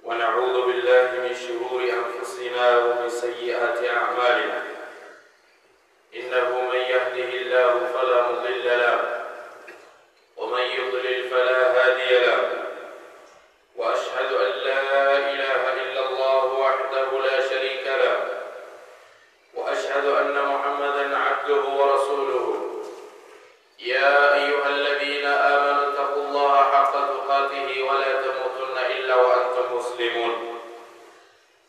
ونعوذ بالله من شرور أنفسنا ومن سيئات أعمالنا. إنه من يهده الله فلا مضل له ومن يضلل فلا هادي له. وأشهد أن لا إله إلا الله وحده لا شريك له، وأشهد أن محمدا عبده ورسوله. يا أيها الذين آمنوا اتقوا الله حق تقاته ولا تموتن إلا وأنتم مسلمون.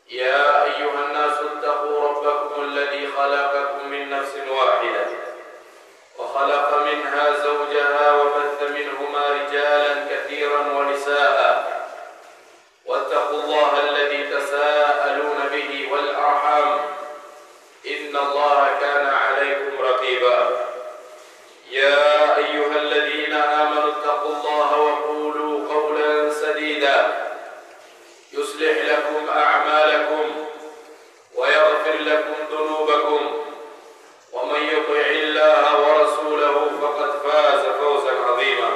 يا أيها الناس اتقوا ربكم الذي خلقكم من نفس واحدة وخلق منها زوجها وبث منهما رجالا كثيرا ونساء. واتقوا الله الذي تساءلون به والأرحام إن الله كان عليكم رقيبا. يا أيها الذين آمنوا اتقوا الله وقولوا قولا سديدا يصلح لكم أعمالكم ويغفر لكم ذنوبكم، ومن يطع الله ورسوله فقد فاز فوزا عظيما.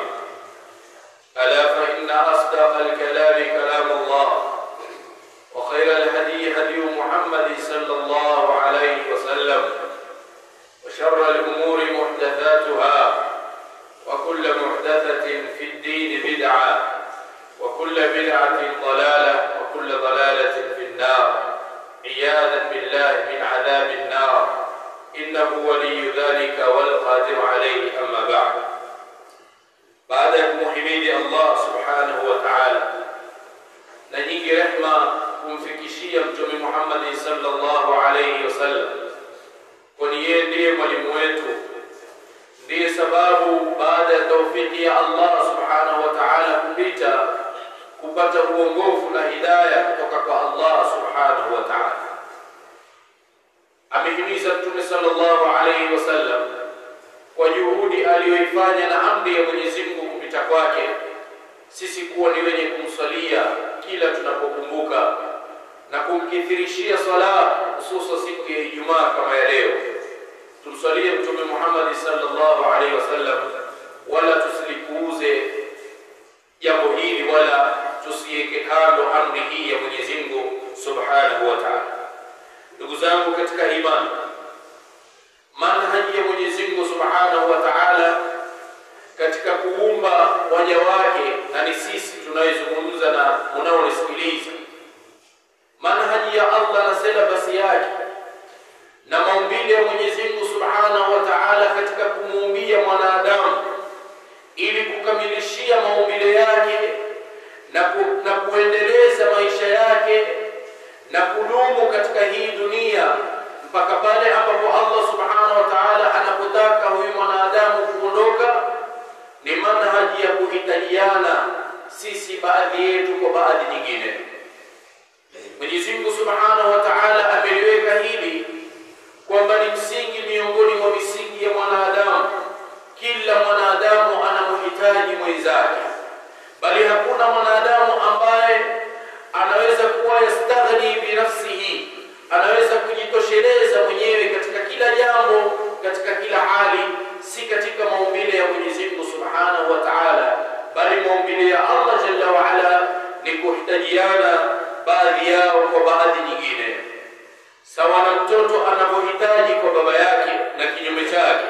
ألا فإن أصدق الكلام كلام الله، وخير الهدي هدي محمد صلى الله عليه وسلم، وشر الأمور محدثاتها، وكل محدثة في الدين بدعة، وكل بدعة ضلالة، وكل ضلالة في النار، عياذا بالله من عذاب النار. إنه ولي ذلك والقادر عليه. أما بعد. baada ya kumhimidi Allah subhanahu wa ta'ala na nyingi rehma kumfikishia Mtume Muhammad sallallahu alayhi wasallam, kwani yeye ndiye mwalimu wetu, ndiye sababu baada ya taufiki ya Allah subhanahu wa ta'ala kupata uongofu na hidayah kutoka kwa Allah subhanahu wa ta'ala. Amehimiza Mtume sallallahu alayhi wasallam kwa juhudi aliyoifanya na amri ya Mwenyezi Mungu kupita kwake sisi kuwa ni wenye kumsalia kila tunapokumbuka na kumkithirishia sala, hususan siku ya Ijumaa kama ya leo. Tumsalie Mtume Muhammad sallallahu alaihi wasallam, wala tusilikuuze jambo hili, wala tusiweke kando amri hii ya Mwenyezi Mungu subhanahu wa ta'ala. Ndugu zangu katika imani, manhaji ya Mwenyezi Mungu subhanahu wa ta'ala katika kuumba waja wake, na ni sisi tunayozungumza na unaonisikiliza, manhaji ya Allah na syllabus yake na maumbile ya Mwenyezi Mungu subhanahu wa ta'ala katika kumuumbia mwanadamu ili kukamilishia maumbile yake na kuendeleza maisha yake na kudumu katika hii dunia mpaka pale ambapo Allah subhanahu wa ta'ala anapotaka huyu mwanadamu kuondoka, ni manhaji ya kuhitajiana sisi baadhi yetu kwa baadhi nyingine. Mwenyezi Mungu subhanahu wa ta'ala ameliweka hili kwamba ni msingi miongoni mwa misingi ya mwanadamu. Kila mwanadamu anamhitaji mwenzake, bali hakuna mwanadamu ambaye anaweza kuwa yastaghni bi nafsihi, anaweza kujitosheleza mwenyewe katika kila jambo, katika kila hali, si katika maumbile ya Mwenyezi Mungu subhanahu wa ta'ala, bali maumbile ya Allah jalla wa ala ni kuhitajiana baadhi yao kwa baadhi nyingine. Sawa na mtoto anapohitaji kwa baba yake na kinyume chake,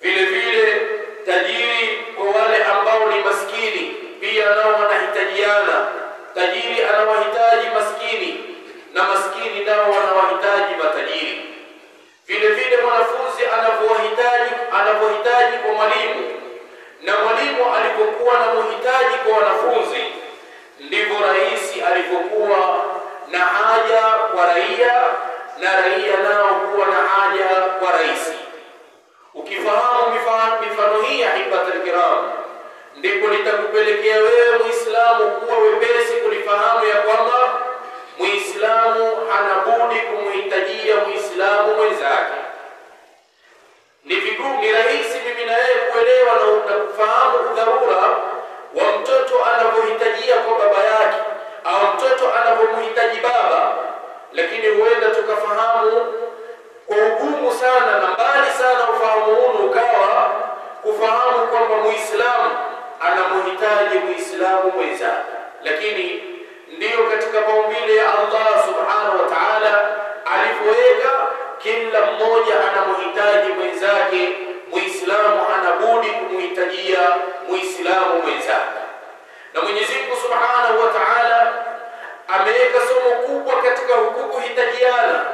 vile vile tajiri kwa wale ambao ni maskini pia nao wanahitajiana. Tajiri anawahitaji maskini na maskini nao wanawahitaji matajiri. Vile vile mwanafunzi anapohitaji kwa mwalimu, na mwalimu alipokuwa na muhitaji kwa wanafunzi, ndivyo rais alipokuwa na haja kwa raia, na raia nao kuwa na haja kwa rais. Ukifahamu mifano hii ya hibatul kiram, ndipo litakupelekea wewe Muislamu kuwa wepesi kulifahamu ya kwamba Muislamu anabudi kumhitajia Muislamu mwenzake. Ni rahisi mimi na yeye kuelewa na kufahamu udharura wa mtoto anapohitajia kwa baba yake au mtoto anapomhitaji baba, lakini huenda tukafahamu kwa ugumu sana na mbali sana ufahamu huu ukawa kufahamu kwamba Muislamu anamhitaji Muislamu mwenzake. Lakini ndio katika maumbile ya Allah subhanahu wa ta'ala alipoweka kila mmoja anamhitaji mwenzake. Muislamu hana budi kumhitajia Muislamu mwenzake, na Mwenyezi Mungu subhanahu wa ta'ala ameweka somo kubwa katika hukuku hitajiana.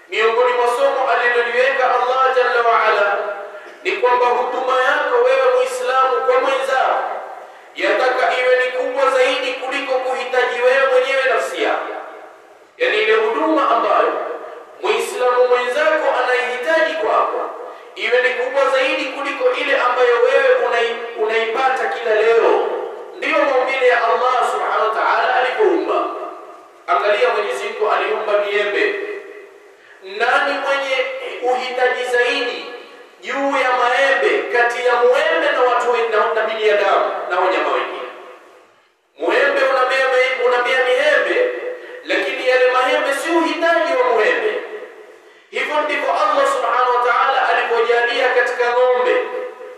Miongoni mwa somo aliloliweka Allah jalla wa ala ni kwamba huduma yako wewe Muislamu kwa mwenzako yataka iwe ni kubwa zaidi kuliko kuhitaji wewe mwenyewe nafsi yako. Yani ile huduma ambayo Muislamu mwenzako anaihitaji kwako iwe ni kubwa zaidi kuliko ile ambayo wewe unaipata kila leo. Ndiyo maumbile ya Allah subhanahu wa ta'ala alipoumba. Angalia, Mwenyezi Mungu aliumba miembe. Nani mwenye uhitaji zaidi juu ya maembe kati ya muembe na watu na binadamu na wanyama wengine? Muembe unamea miembe, lakini yale maembe si uhitaji wa muembe. Hivyo ndivyo Allah subhanahu wa ta'ala alipojalia katika ng'ombe.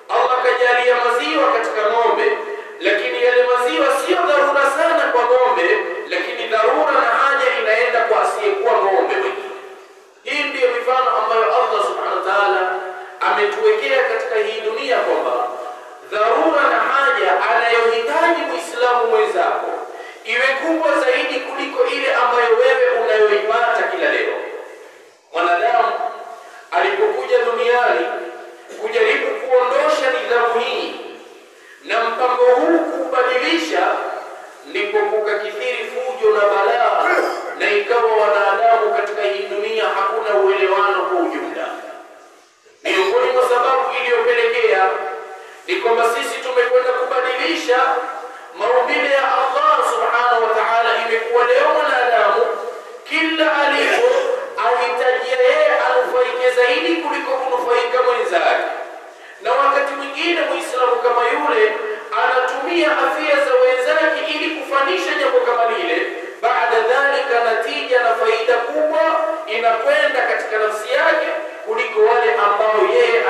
Allah kajalia maziwa katika ng'ombe, lakini yale maziwa sio dharura sana kwa ng'ombe, lakini dharura na haja inaenda kwa asiyekuwa ng'ombe mwingine. Hii ndiyo mifano ambayo Allah subhanahu wa ta'ala ametuwekea katika hii dunia, kwamba dharura na haja anayohitaji Muislamu mwenzako iwe kubwa zaidi kuliko ile ambayo wewe unayoipata kila leo. Mwanadamu alipokuja duniani kujaribu kuondosha nidhamu hii na mpango huu kubadilisha, ndipo kukakithiri fujo na balaa, na ikawa wanadamu katika hii dunia hakuna uelewano kwa ujumla. Miongoni mwa sababu iliyopelekea ni kwamba sisi tumekwenda kubadilisha maumbile ya Allah subhanahu wa ta'ala. Imekuwa leo mwanadamu kila alipo ahitajia yeye anufaike zaidi kuliko kunufaika mwenzake, na wakati mwingine Muislamu kama yule anatumia afya za wenzake ili kufanisha jambo kama lile. Baada dhalika, natija na faida kubwa inakwenda katika nafsi yake kuliko wale ambao yeye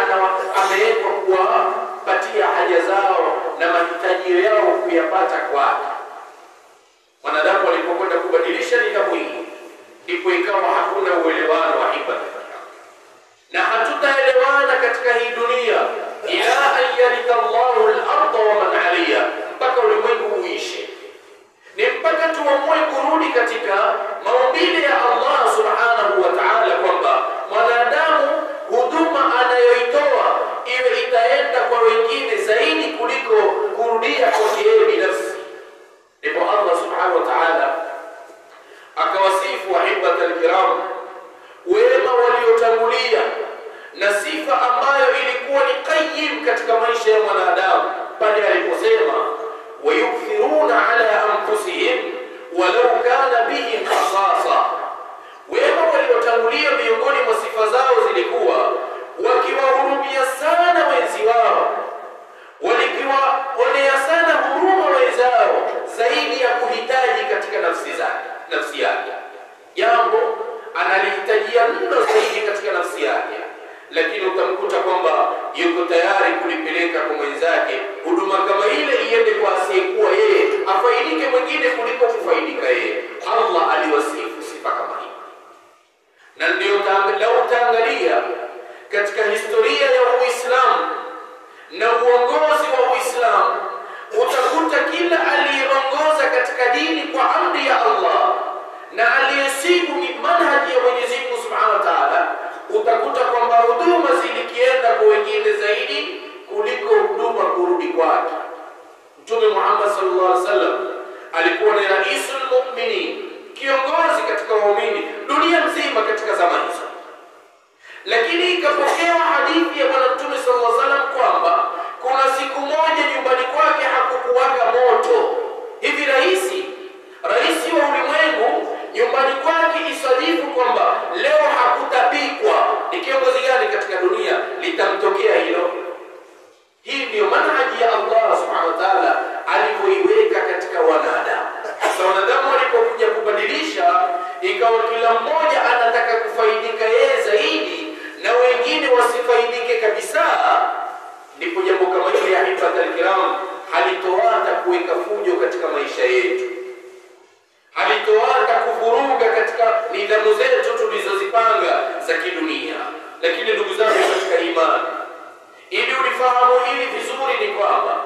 amewekwa kuwapatia haja zao na mahitaji yao kuyapata kwake. Wanadamu walipokwenda kubadilisha nidhamu hii, ndipo ikawa hakuna uelewano wa ibada, na hatutaelewana katika hii dunia ila an yarita Allahu al-ardha wa man 'alayha, mpaka ulimwengu uishe. Ni mpaka tuamue kurudi katika maumbile ya Allah subhanahu wa ta'ala, kwamba mwanadamu huduma anayoitoa iwe itaenda kwa wengine zaidi kuliko kurudia kwake yeye binafsi. Ndipo Allah subhanahu wa ta'ala akawasifu wahibata al-kiram, wema waliotangulia, na sifa ambayo ilikuwa ni qayyim katika maisha ya mwanadamu, pale aliposema wayukthiruna ala anfusihim walau kana bihim khasasa. Wema waliotangulia, miongoni mwa sifa zao zilikuwa wakiwahurumia sana wenzi wao, walikiwaonea sana huruma wenzao zaidi ya kuhitaji katika nafsi yake. Jambo analihitajia mno zaidi katika nafsi yake, lakini utamkuta kwamba yuko tayari kulipeleka kwa mwenzake. Huduma kama ile iende kwa asiyekuwa yeye, afaidike mwingine kuliko kufaidika yeye. Allah aliwasifu sifa kama hii, na ndio utaangalia katika historia ya Uislamu na uongozi wa Uislamu, utakuta kila aliyeongoza katika dini kwa amri ya Allah na aliyesibu manhaji ya Mwenyezi Mungu Subhanahu wa Ta'ala, utakuta kwamba huduma zilikienda kwa wengine zaidi kuliko huduma kurudi kwake. Mtume Muhammad sallallahu alaihi wasallam alikuwa ni raisul mu'minin, kiongozi katika waumini dunia mzima katika zama hizo, lakini ikapokewa hadithi ya bwana Mtume sallallahu alaihi wasallam kwamba kuna siku moja nyumbani kwake hakukuwaka moto. Hivi rais wa ulimwengu nyumbani kwake isalifu kwamba leo hakutapikwa, ni kiongozi gani katika dunia litamtokea hilo? Hii ndiyo manhaji ya Allah subhanahu wa ta'ala alivyoiweka katika wanadamu. Sasa wanadamu walipokuja kubadilisha, ikawa kila mmoja anataka kufaidika yeye zaidi na wengine wasifaidike kabisa, ndipo jambo kama hili ya hifadhi al-kiram halitoata kuweka fujo katika maisha yetu, halitoata Lakini ndugu zangu katika imani, ili ulifahamu hili vizuri ni kwamba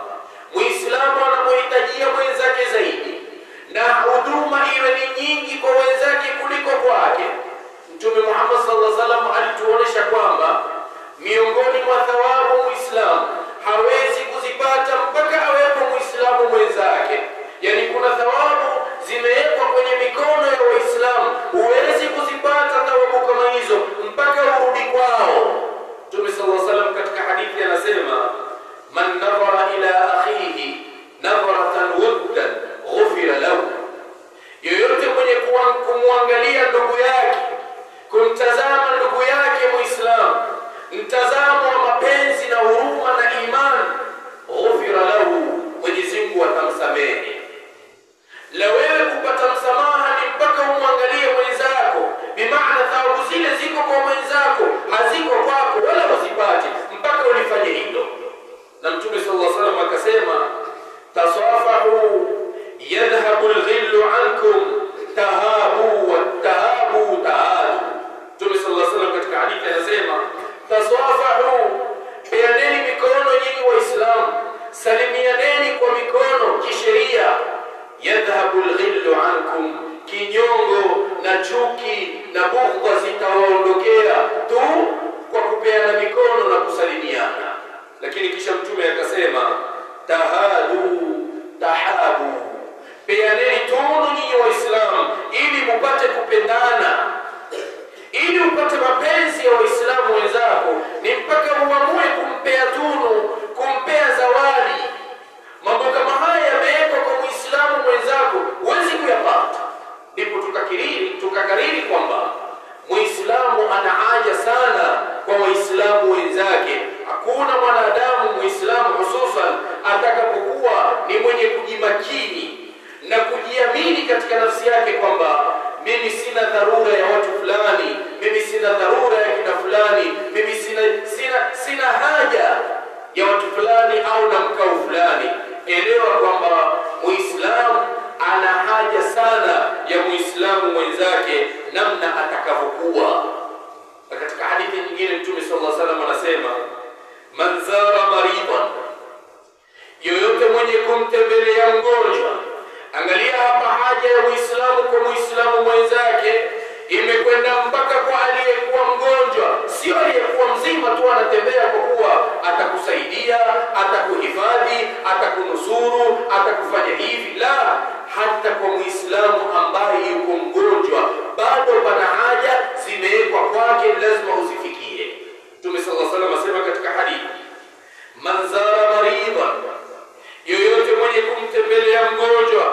Muislamu anapohitajia mwenzake zaidi na huduma iwe ni nyingi kwa wenzake kuliko kwake, Mtume Muhammad sallallahu alaihi wasallam alituonesha kwamba miongoni mwa thawabu Muislamu hawezi kuzipata mpaka awepo Muislamu mwenzake. Yani kuna thawabu zimewekwa kwenye mikono ya Waislamu, huwezi kuzipata thawabu kama hizo mpaka urudi kwao. Mtume sallallahu alaihi wasallam katika hadithi anasema, man nadhara ila akhihi nadharatan wuddan ghufira lahu, yoyote mwenye kumwangalia ndugu yake, kumtazama ndugu yake Muislamu mtazamo wa mapenzi na huruma na imani, ghufira lahu, Mwenyezi Mungu atamsamehe. La wewe kupata msamaha ni mpaka umwangalie mwenzako, bimaana thawabu zile ziko kwa mwenzako, haziko kwako wala usipate mpaka ulifanye hilo. Na Mtume sallallahu alaihi wasallam akasema, tasafahu yadhhabu al-ghillu ankum tahabu wa tahabu tahadu. Mtume sallallahu alaihi wasallam katika hadithi anasema, tasafahu, peaneni mikono nyinyi Waislamu, salimianeni kwa mikono kisheria. Yadhhabu al-ghillu ankum, kinyongo na chuki na bughdha zitawaondokea tu kwa kupeana mikono na kusalimiana. Lakini kisha Mtume akasema, tahadu tahabu, peaneni tunu nyinyi Waislamu ili mupate kupendana. Ili upate mapenzi ya Waislamu wenzako ni mpaka uamue kumpea tunu, kumpea zawadi. Mambo kama haya yamewekwa kwa Muislamu mwenzako, huwezi kuyapata. Ndipo tukakariri kwamba Muislamu ana haja sana kwa Waislamu wenzake. Hakuna mwanadamu Muislamu hususan atakapokuwa ni mwenye kujimakini na kujiamini katika nafsi yake kwamba mimi sina dharura ya watu fulani, mimi sina dharura ya kina fulani, mimi sina haja ya watu fulani au na mkao fulani. Elewa kwamba Muislamu ana haja sana ya Muislamu mwenzake namna atakavyokuwa. Na katika hadithi nyingine Mtume sallallahu alaihi wasallam anasema, man zara maridan, yoyote mwenye kumtembelea mgonjwa. Angalia hapa haja ya Muislamu kwa Muislamu mwenzake imekwenda mpaka kwa aliyekuwa mgonjwa, sio aliyekuwa mzima tu anatembea kwa kuwa atakusaidia, atakuhifadhi, atakunusuru, atakufanya hivi. La, hata kwa Muislamu ambaye yuko mgonjwa bado pana haja zimewekwa kwake, lazima uzifikie. Mtume sallallahu alaihi wasallam asema katika hadithi, man zara maridan, yoyote mwenye kumtembelea mgonjwa,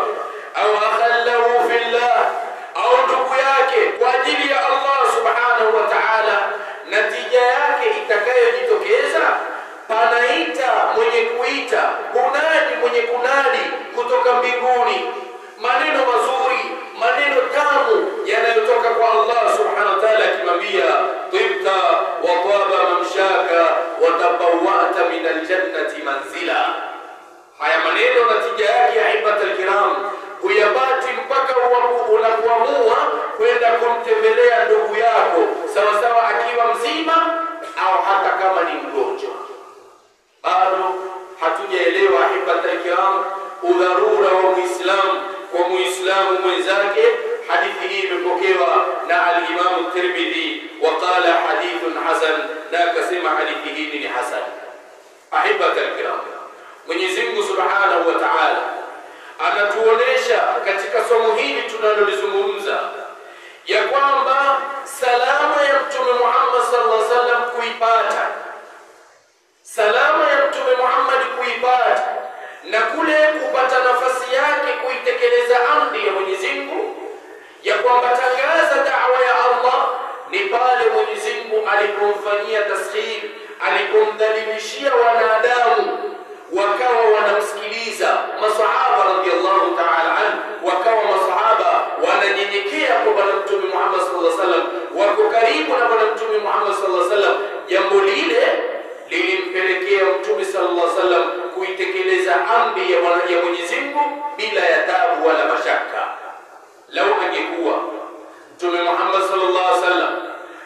au akhallahu fillah, au ndugu yake kwa ajili ya Allah subhanahu wa ta'ala, natija yake itakayojitokeza, panaita mwenye kuita, kunadi mwenye kunadi kutoka mbinguni, maneno mazuri, maneno tamu yanayotoka kwa Allah subhanahu wa ta'ala, akimwambia tibta wa taba mamshaka wa tabawwa'ta min aljannati manzila. Haya maneno natija yake ya ibadatul kiram huyabati mpaka unapoamua kwenda kumtembelea ndugu yako, sawa sawa akiwa mzima au hata kama ni mgonjwa. Bado hatujaelewa ibadatul kiram udharura wa Muislamu kwa Muislamu mwenzake. Hadithi hii imepokewa na al-Imam Tirmidhi wa qala hadithun hasan, na akasema hadithi hii ni hasan. Ahibatul kiram, Mwenyezi Mungu Subhanahu wa Ta'ala anatuonesha katika somo hili tunalolizungumza ya kwamba salama ya Mtume Muhammad sallallahu alaihi wasallam kuipata, salama ya Mtume Muhammad kuipata na kule kupata nafasi yake kuitekeleza amri ya Mwenyezi Mungu ya kwamba tangaza da'wa ya Allah, ni pale Mwenyezi Mungu alipomfanyia tasghir, alipomdhalilishia wanadamu wakawa wanamsikiliza. Masahaba radhiallahu ta'ala anhu wakawa masahaba wananyenyekea kwa Bwana Mtume Muhammad sallallahu alaihi wasallam, wako karibu na Bwana Mtume Muhammad sallallahu alaihi wasallam. Jambo lile lilimpelekea Mtume sallallahu alaihi wasallam kuitekeleza amri ya Mwenyezi Mungu bila ya taabu wala mashaka. Lau angekuwa Mtume Muhammad sallallahu alaihi wasallam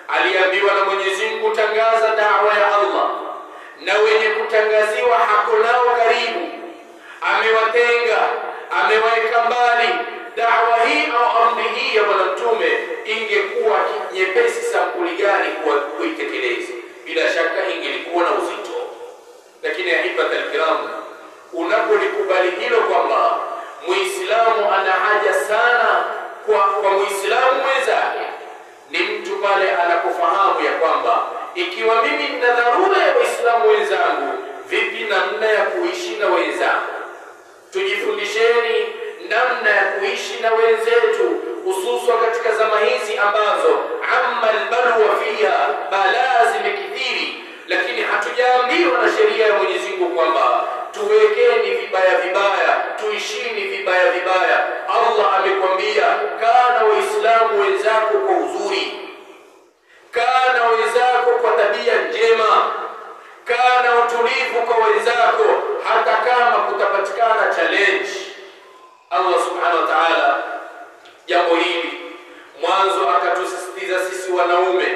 aliambiwa na Mwenyezi Mungu wametangaziwa hako nao karibu, amewatenga, amewaweka mbali. Da'wa hii au amri hii ya Bwana Mtume ingekuwa nyepesi sampuli gani kuitekeleza? Bila shaka ingelikuwa na uzito. Lakini ahibata alkiram, unapolikubali hilo kwamba Muislamu ana haja sana kwa Muislamu mwenzake, ni mtu pale anapofahamu ya kwamba ikiwa mimi nina dharura ya Waislamu wenzangu, vipi namna ya kuishi na wenzangu? Tujifundisheni namna ya kuishi na wenzetu, hususan katika zama hizi ambazo amma albalwa fiha, balaa zimekithiri, lakini hatujaambiwa na sheria ya Mwenyezi Mungu kwamba tuwekeni vibaya vibaya, tuishini vibaya vibaya. Allah amekwambia kana Waislamu wenzako kwa uzuri, kana wenzako kwa tabia njema, kana utulivu kwa wenzako, hata kama kutapatikana challenge. Allah subhanahu wa ta'ala jambo hili mwanzo akatusisitiza sisi wanaume,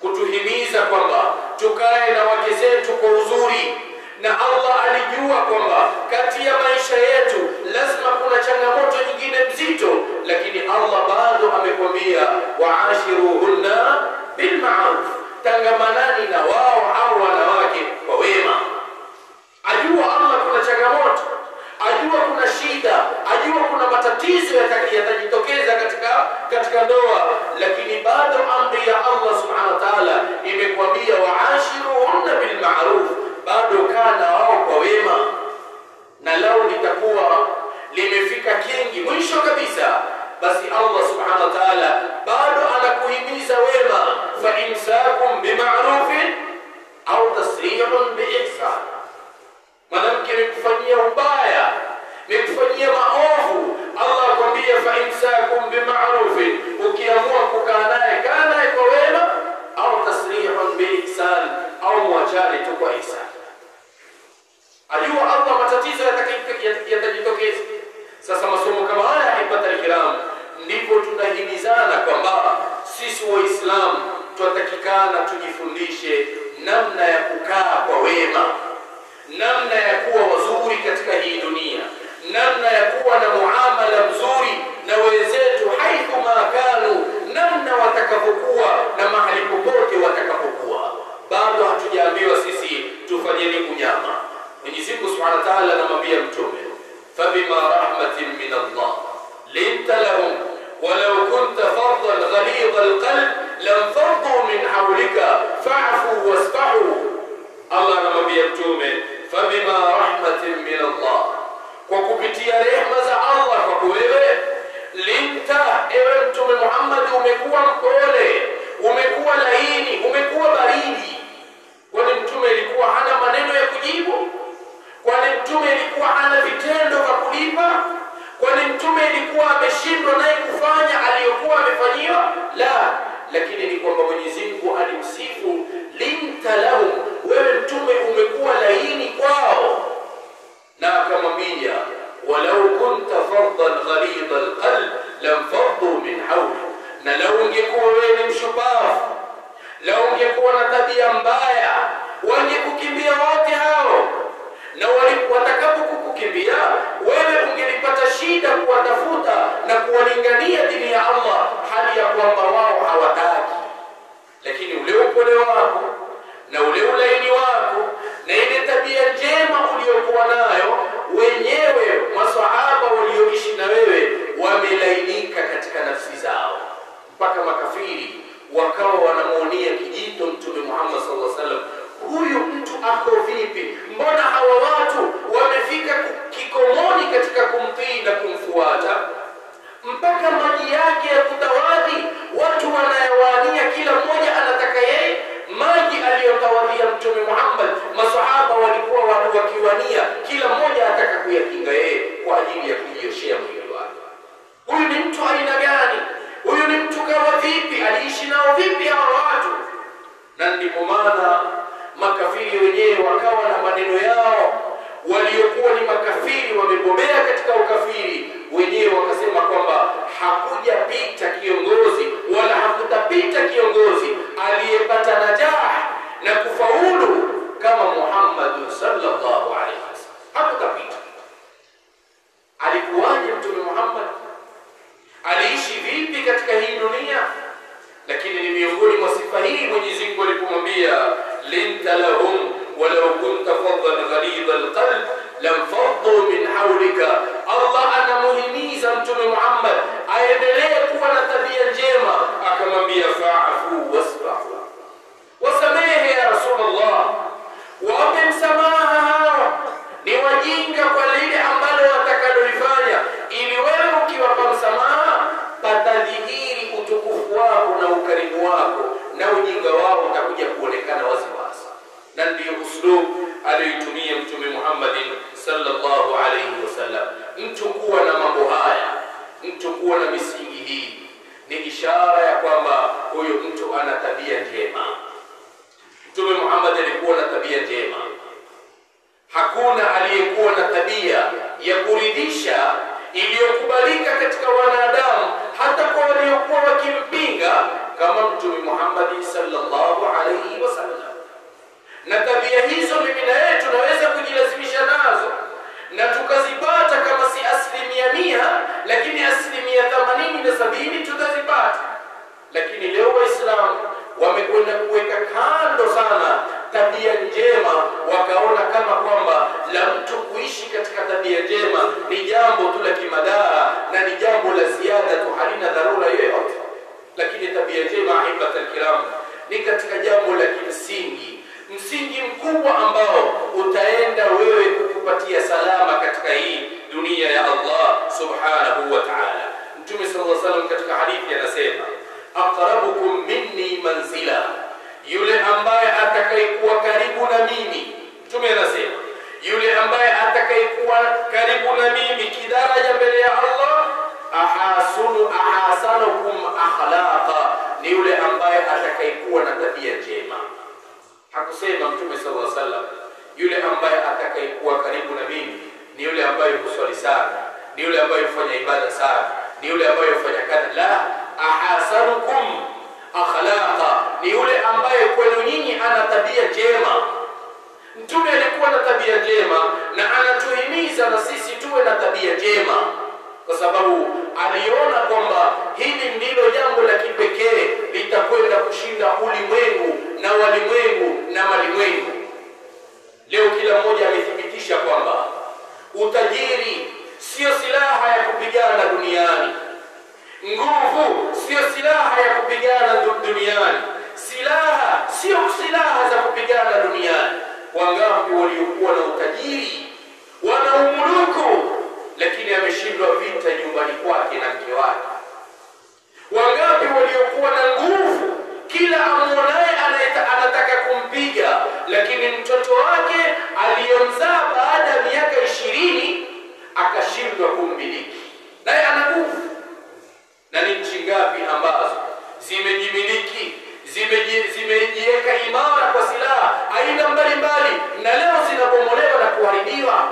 kutuhimiza kwamba tukae na wake zetu kwa uzuri, na Allah alijua kwamba kati ya maisha yetu lazima kuna changamoto nyingine mzito, lakini Allah bado amekwambia wa'ashiruhunna bil ma'ruf, tangamanani na wao au wanawake kwa wema. Ajua Allah kuna changamoto, ajua kuna shida, ajua kuna matatizo yatajitokeza katika ndoa, lakini bado amri ya Allah subhanahu wa ta'ala imekwambia wa'ashiruhunna bil ma'ruf, bado kana wao kwa wema. Na lao litakuwa limefika kingi mwisho kabisa, basi Allah subhanahu wa ta'ala bado anakuhimiza wema, fa imsakum bima'rufin au tasrihun biihsan. Mwanamke amekufanyia ubaya, amekufanyia maovu, Allah akwambia fa imsakum bima'rufin, ukiamua kukaa naye kaa naye kwa wema, au tasrihun biihsan, au mwachane tu kwa ihsan. Ajua Allah matatizo yatajitokeza. Sasa masomo kama haya haipata alkiram, ndipo tunahimizana kwamba sisi Waislamu tunatakikana tujifundishe namna ya kukaa kwa wema, namna ya kuwa wazuri katika hii dunia, namna ya kuwa na muamala mzuri na wenzetu haithu makanu, namna watakavyokuwa na mahali popote watakapokuwa. Bado hatujaambiwa sisi tufanyeni unyama. Mwenyezi Mungu Subhanahu wa Ta'ala anamwambia Mtume, fabima rahmatin min Allah linta lahum walau kunta faddan ghalidha alqalb lamfaddu min hawlika fa'fu wasfahu. Allah anamwambia Mtume, fabima rahmatin min Allah, kwa kupitia rehema za Allah kwa wewe, linta, ewe Mtume Muhammad, umekuwa mpole, umekuwa laini, umekuwa baridi. Kwani Mtume ilikuwa hana maneno ya kujibu? Kwani Mtume ilikuwa hana vitendo vya kulipa? Kwani Mtume ilikuwa ameshindwa naye kufanya aliyokuwa amefanyiwa? La, lakini ni kwamba Mwenyezi Mungu alimsifu linta lahum, wewe Mtume umekuwa laini kwao, na akamwambia walau kunta faddan ghalidha alqalb lamfaddu min hawli, na lau ungekuwa wewe ni mshupavu, lau ungekuwa na tabia mbaya, wangekukimbia wote hao, na watakapokukimbia wewe ungelipata shida kuwatafuta na kuwalingania dini ya Allah, hali ya kwamba wao hawataki. Lakini ule upole wako na ule ulaini wako na ile tabia njema uliyokuwa nayo, wenyewe maswahaba walioishi na wewe wamelainika katika nafsi zao, mpaka makafiri wakawa wanamuonia kijito Mtume Muhammad sallallahu alaihi wasallam, huyu mtu ako vipi? Mbona hawa watu wamefika kikomoni katika kumtii na kumfuata, mpaka maji yake ya kutawadhi watu wanayawania, kila mmoja anataka yeye maji aliyotawadhia Mtume Muhammad. Masahaba walikuwa watu wakiwania, kila mmoja anataka kuyakinga yeye kwa ajili ya kujioshea mwili wake. Huyu ni mtu aina gani? Huyu ni mtu kama vipi? Aliishi nao vipi hawa watu? Na ndipo maana makafiri wenyewe wakawa na maneno yao, waliokuwa ni makafiri wamebobea katika ukafiri, wenyewe wakasema kwamba hakujapita kiongozi wala hakutapita kiongozi aliyepata najah na kufaulu kama Muhammad na ujinga wao utakuja kuonekana wazi wazi. Na ndio uslub aliyotumia Mtume Muhammadin sallallahu alayhi wasallam. Mtu kuwa na mambo haya, mtu kuwa na misingi hii ni ishara ya kwamba huyo mtu ana tabia njema. Mtume Muhammad alikuwa na tabia njema. Hakuna aliyekuwa na tabia ya kuridhisha iliyokubalika katika wanadamu hata kwa waliokuwa wakimpinga kama Mtume Muhammad sallallahu alayhi wasallam. Na tabia hizo mimi na yeye tunaweza kujilazimisha nazo na tukazipata kama si 100%, lakini 80 na 70 tutazipata. Lakini leo Waislamu wamekwenda kuweka kando sana tabia njema, wakaona kama kwamba la mtu kuishi katika tabia njema ni jambo tu la kimadaa na ni jambo la ziada tu, halina dharura yoyote. Lakini tabia njema ahibatul kiram ni katika jambo la kimsingi, msingi mkubwa ambao utaenda wewe kukupatia salama katika hii dunia ya Allah subhanahu wa ta'ala. Mtume sallallahu alaihi wasallam katika hadithi anasema, aqrabukum minni manzila, yule ambaye atakayekuwa karibu na mimi, Mtume anasema yule ambaye atakayekuwa karibu na mimi kidaraja mbele ya Allah, ahasanukum akhlaqa, ni yule ambaye atakayekuwa na tabia njema. Hakusema Mtume sallallahu alaihi wasallam yule ambaye atakayekuwa karibu na mimi ni yule ambaye huswali sana, ni yule ambaye hufanya ibada sana, ni yule ambaye hufanya kadha. La, ahasanukum akhlaqa, ni yule ambaye kwenu nyinyi ana tabia njema. Mtume alikuwa na tabia njema na anatuhimiza na sisi tuwe na tabia njema, kwa sababu aliona kwamba hili ndilo jambo la kipekee litakwenda kushinda ulimwengu na walimwengu na malimwengu. Leo kila mmoja amethibitisha kwamba utajiri sio silaha ya kupigana duniani, nguvu sio silaha ya kupigana duniani, silaha sio silaha za kupigana duniani. Wangapi waliokuwa na utajiri, wana umuluku, lakini ameshindwa vita nyumbani kwake na mke wake? Wangapi waliokuwa na nguvu, kila amuonaye anataka kumpiga, lakini mtoto wake aliyomzaa baada ya miaka 20 akashindwa kummiliki, naye ana nguvu? Na ni nchi ngapi ambazo zimejimiliki, zimejiweka imara kwa silaha aina mbalimbali, na leo zinabomolewa na kuharibiwa?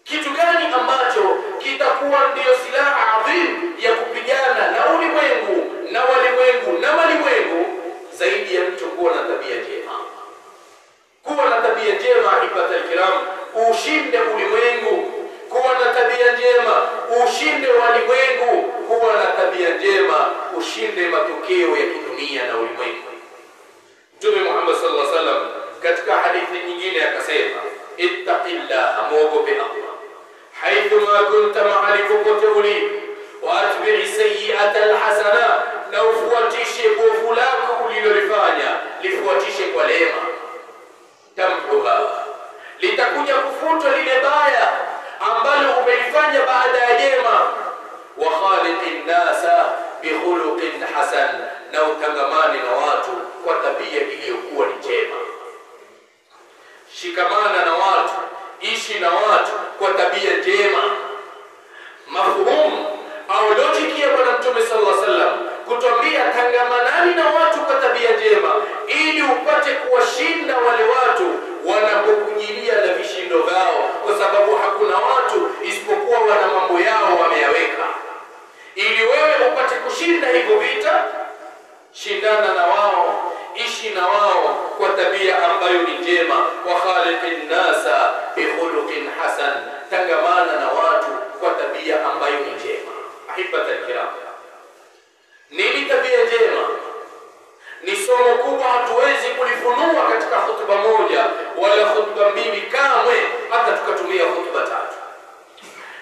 Kitu gani ambacho kitakuwa ndio silaha adhim ya kupigana na ulimwengu na walimwengu na malimwengu zaidi ya mtu kuwa na tabia njema? Kuwa na tabia njema ibatul kiram, ushinde ulimwengu. Kuwa na tabia njema ushinde walimwengu. Kuwa na tabia njema ushinde matokeo ya kidunia na ulimwengu. Mtume Muhammad sallallahu alaihi wasallam katika hadithi nyingine akasema, ittaqillah, muogope Allah, haithuma kunta, mahali popote ulipo, wa atbi'i sayyi'ata alhasana, na ufuatishe bovu lako ulilolifanya lifuatishe kwa lema. Tamhuha, litakuja kufutwa lile baya ambalo umelifanya baada ya jema. Wa khaliqin nasa bi khuluqin hasan, na utangamane na watu kwa tabia iliyokuwa ni njema. Shikamana na watu, ishi na watu kwa tabia njema. Mafhumu au logic ya Bwana Mtume sallallahu alaihi wasallam kutuambia tangamanani na watu kwa tabia njema, ili upate kuwashinda wale watu wanapokujilia na vishindo vyao, kwa sababu hakuna watu isipokuwa wana mambo yao wameyaweka. Ili wewe upate kushinda hivyo vita, shindana na wao, ishi na wao kwa tabia ambayo ni njema. Wa khaliqin nasa bi khuluqin hasan, tangamana na watu kwa tabia ambayo ni njema. Ahibatul kiram, nini tabia njema? Ni somo kubwa, hatuwezi kulifunua katika hutuba moja wala hutuba mbili kamwe, hata tukatumia hutuba 3.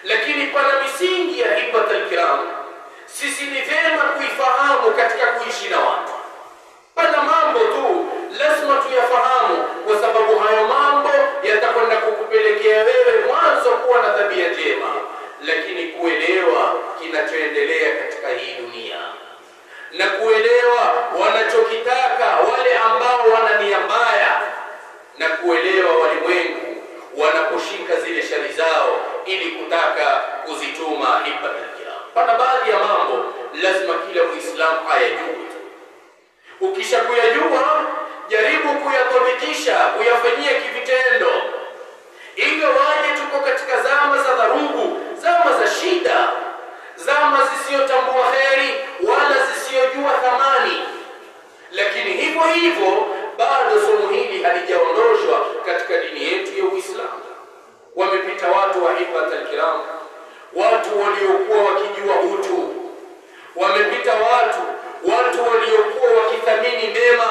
Lakini pana misingi ya ahibatul kiram sisi ni vyema kuifahamu katika kuishi na watu. Pana mambo tu lazima tuyafahamu, kwa sababu hayo mambo yatakwenda kukupelekea wewe mwanzo kuwa na tabia njema, lakini kuelewa kinachoendelea katika hii dunia na kuelewa wanachokitaka wale ambao wana nia mbaya, na kuelewa walimwengu wanaposhika zile shari zao ili kutaka kuzituma hibatul kiram. Pana baadhi ya mambo lazima kila Muislamu ayajue. Ukisha kuyajua, jaribu kuyatabikisha, kuyafanyia kivitendo. Ingawaje tuko katika zama za dharubu, zama za shida, zama zisiyotambua kheri wala zisiyojua thamani, lakini hivyo hivyo bado somo hili halijaondoshwa katika dini yetu ya Uislamu. Wamepita watu wa hibatul kiram, watu waliokuwa wakijua utu. Wamepita watu waliokuwa wakithamini mema,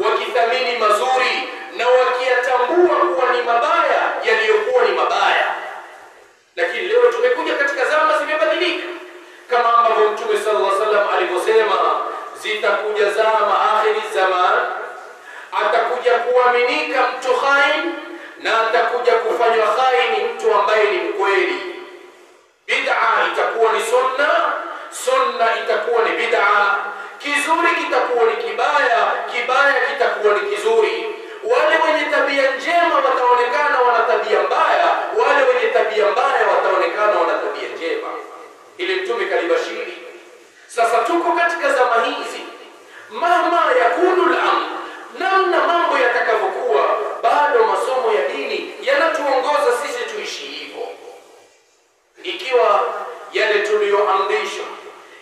wakithamini mazuri, na wakiyatambua kuwa ni mabaya yaliyokuwa ni mabaya. Lakini leo tumekuja katika zama zimebadilika, kama ambavyo Mtume sallallahu alaihi wasallam alivyosema, zitakuja zama akhiri zaman, atakuja kuaminika mtu khain na atakuja kufanywa khaini mtu ambaye ni mkweli. Bid'a itakuwa ni sunna, sunna itakuwa ni bid'a, kizuri kitakuwa ni kibaya, kibaya kitakuwa ni kizuri. Wale wenye tabia njema wataonekana wana tabia mbaya, wale wenye tabia mbaya wataonekana wana tabia njema. Ile Mtume kalibashiri. Sasa tuko katika zama hizi, mahma yakunu al-amr, namna mambo yatakavyokuwa, bado masomo ya dini yanatuongoza sisi tuishi hivyo. Ikiwa yale tuliyoamrishwa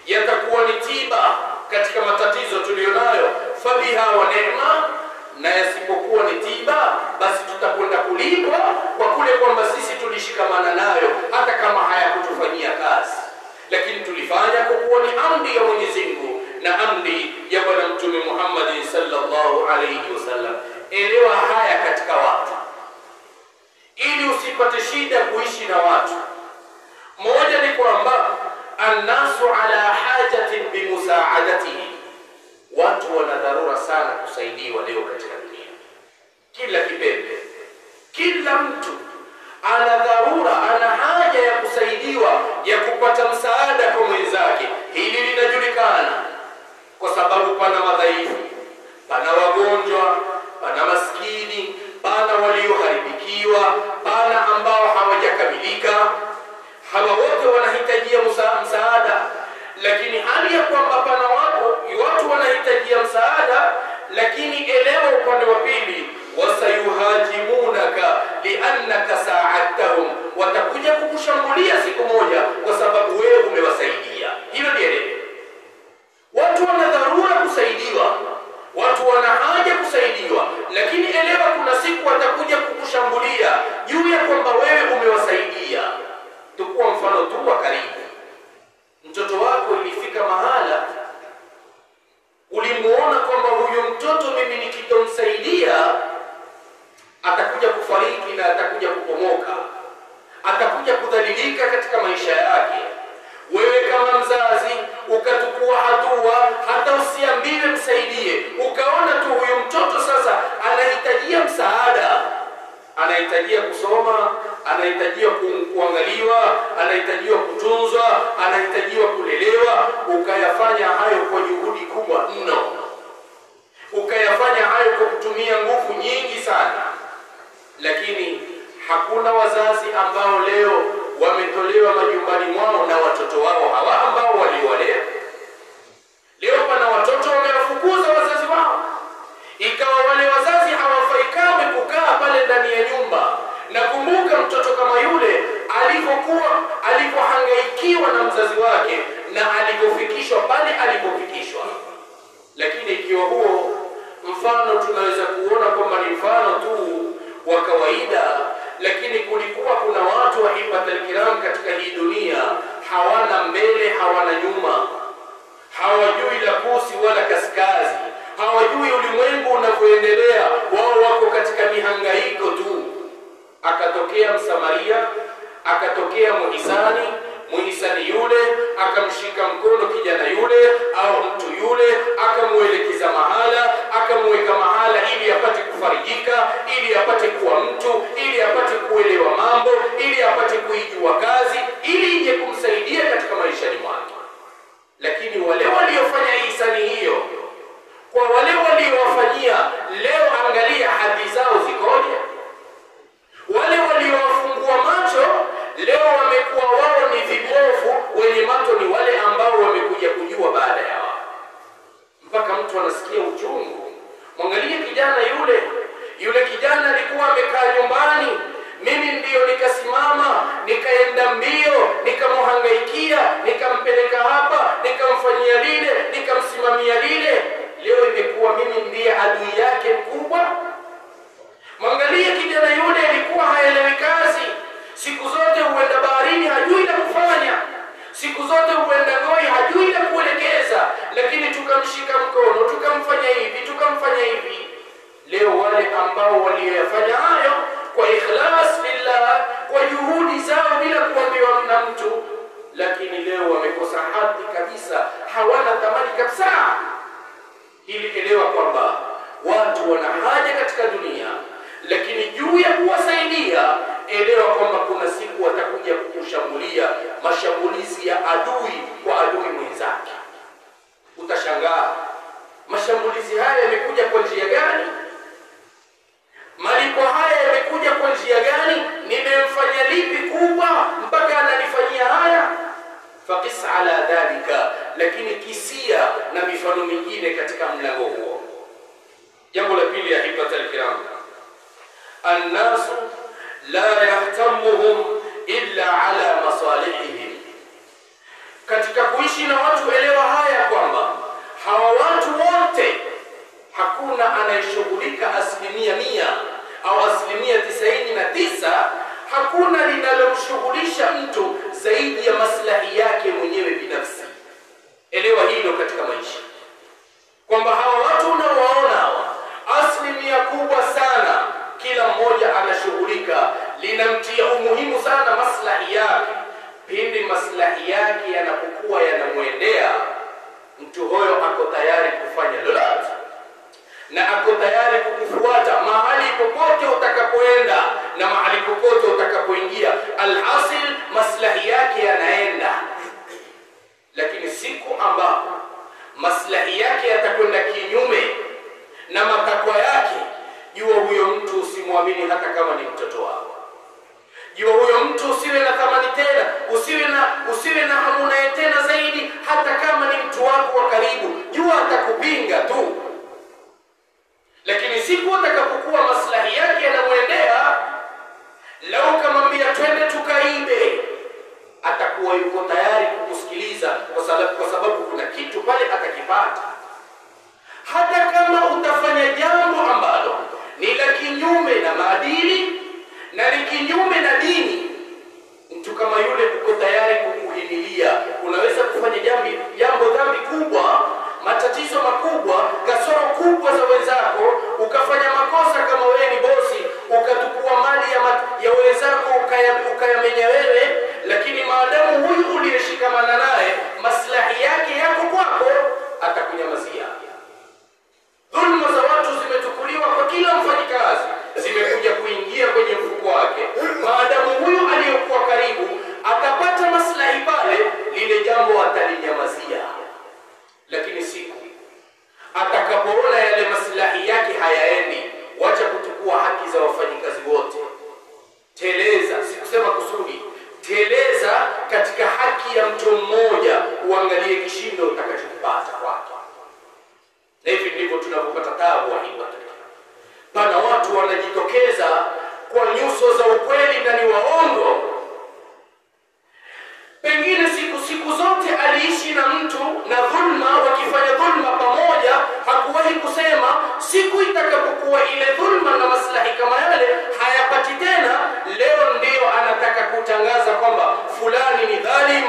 yatakuwa ni tiba katika matatizo tuliyonayo, fabiha wa neema, na yasipokuwa ni tiba, basi tutakwenda kulipwa kwa kule kwamba sisi tulishikamana nayo, hata kama hayakutufanyia kazi, lakini tulifanya kwa kuwa ni amri ya Mwenyezi Mungu na amri ya Bwana Mtume Muhammad sallallahu alayhi wasallam. Elewa haya katika watu, ili usipate shida kuishi na watu. Moja ni kwamba annasu ala hajatin bimusaadatihi, watu wana dharura sana kusaidiwa leo katika dunia. Kila kipembe, kila mtu ana dharura, ana haja ya kusaidiwa, ya kupata msaada kwa mwenzake. Hili linajulikana kwa sababu pana madhaifu, pana wagonjwa, pana maskini, pana walioharibikiwa, pana ambao hawajakamilika. Hawa wote wanahitajia msaada, lakini hali ya kwamba pana watu wanahitajia msaada, lakini elewa upande wa pili, wasayuhajimunaka liannaka sa'adtahum, watakuja kukushambulia siku moja kwa sababu wewe umewasaidia. Hilo lielewe. Watu wana dharura kusaidiwa, watu wana haja kusaidiwa, lakini elewa kuna siku watakuja kukushambulia juu ya kwamba wewe umewasaidia. Tukua mfano tu wa karibu. Mtoto wako ilifika mahala ulimuona kwamba huyo mtoto mimi nikitomsaidia atakuja kufariki na atakuja kupomoka, atakuja kudhalilika katika maisha yake. Wewe kama mzazi ukatukua hatua, hata usiambiwe msaidie, ukaona tu huyo mtoto sasa anahitajia msaada, anahitajia kusoma, anahitajia kuangaliwa, anahitajia kutunzwa, anahitajia kulelewa, ukayafanya hayo kwa juhudi kubwa mno, ukayafanya hayo kwa kutumia nguvu nyingi sana. Lakini hakuna wazazi ambao leo wametolewa majumbani mwao na watoto wao hawa ambao waliwalea. Leo pana watoto wamewafukuza wazazi wao, ikawa wale wazazi hawafai kamwe kukaa pale ndani ya nyumba. Nakumbuka mtoto kama yule alivyohangaikiwa na mzazi wake na alivyofikishwa pale alipofikishwa. Lakini ikiwa huo mfano tunaweza kuona kwamba ni mfano tu wa kawaida, lakini kulikuwa kuna watu wa hibatul kiram katika hii dunia, hawana mbele, hawana nyuma, hawajui la kusi wala kaskazi, hawajui ulimwengu unavyoendelea, wao wako katika mihangaiko tu. Akatokea Msamaria, akatokea muhisani yule, akamshika mkono kijana yule au mtu yule, akamuelekeza mahala, akamuweka mahala ili apate kufarijika, ili apate kuwa mtu, ili apate kuelewa mambo, ili apate kuijua kazi, ili ije kumsaidia katika maisha mwake. Lakini wale waliofanya ihsani unasikia uchungu. Mwangalie kijana yule kijana alikuwa amekaa nyumbani, mimi ndiyo nikasimama, nikaenda mbio, nikamhangaikia, nikampeleka hapa, nikamfanyia lile, nikamsimamia lile. Leo imekuwa mimi ndiye adui yake mkubwa. Mwangalie kijana yule alikuwa haelewi kazi, siku zote huenda baharini hajui la kufanya, siku zote huenda Goi hajui la kuelekeza, lakini tukamshika mkono, tukamfanya hivi. Leo wale ambao waliyofanya hayo kwa ikhlas billah, kwa juhudi zao bila kuambiwa na mtu, lakini leo wamekosa hadhi kabisa, hawana thamani kabisa. Ili elewa kwamba watu wana haja katika dunia, lakini juu ya kuwasaidia, elewa kwamba kuna siku watakuja kukushambulia, mashambulizi ya adui kwa adui mwenzake. Utashangaa mashambulizi haya yamekuja kwa njia gani? Malipo haya yamekuja kwa njia gani? Nimemfanya lipi kubwa mpaka ananifanyia haya? Faqis ala dhalika, lakini kisia na mifano mingine katika mlango huo. Jambo la pili, ahibatul kiram, annasu la yahtamuhum illa ala masalihihim. Katika kuishi na watu, elewa haya kwamba hawa watu wote hakuna anayeshughulika 100% au 99%, hakuna linalomshughulisha mtu zaidi ya maslahi yake mwenyewe binafsi. Elewa hilo katika maisha, kwamba hawa watu unaowaona hawa, 100% kubwa sana, kila mmoja anashughulika, linamtia umuhimu sana maslahi yake. Pindi maslahi yake yanapokuwa yanamwendea, mtu huyo ako tayari kufanya lolote na ako tayari kukufuata mahali popote utakapoenda na mahali popote utakapoingia. Alhasil, maslahi yake yanaenda. Lakini siku ambapo maslahi yake yatakwenda kinyume na matakwa yake, jua huyo mtu usimwamini hata kama ni mtoto wako. Jua huyo mtu usiwe na thamani tena, usiwe na hamu naye tena zaidi, hata kama ni mtu wako wa karibu. Jua atakupinga tu. Lakini siku atakapokuwa maslahi yake yanamwendea, lau kamwambia twende tukaibe, atakuwa yuko tayari kukusikiliza, kwa sababu kuna kitu pale atakipata. Hata kama utafanya jambo ambalo ni la kinyume na maadili na ni kinyume na dini, mtu kama yule uko tayari kukuhimilia. Unaweza kufanya jambo dhambi kubwa, matatizo makubwa, kasoro kubwa za wenzako, ukafanya makosa kama wewe ni bosi, ukatukua mali ya wenzako ukayamenya wewe, lakini maadamu huyu uliyeshikamana naye maslahi yake yako kwako, atakunyamazia. Dhulma za watu zimetukuliwa kwa kila mfanyikazi, zimekuja kuingia kwenye mfuko wake. Maadamu huyu aliyokuwa karibu atapata maslahi pale, lile jambo atalinyamazia. Lakini siku atakapoona yale maslahi yake hayaendi, wacha kuchukua haki za wafanyikazi wote, teleza, sikusema kusudi, teleza katika haki ya mtu mmoja, uangalie kishindo utakachokipata kwake. Na hivi ndivyo tunapopata taabu wa hiba. Pana watu wanajitokeza kwa nyuso za ukweli na ni waongo. Pengine siku zote aliishi na mtu na dhulma, wakifanya dhulma pamoja, hakuwahi kusema siku itakapokuwa ile dhulma na maslahi kama yale hayapati tena, leo ndio anataka kutangaza kwamba fulani ni dhalim,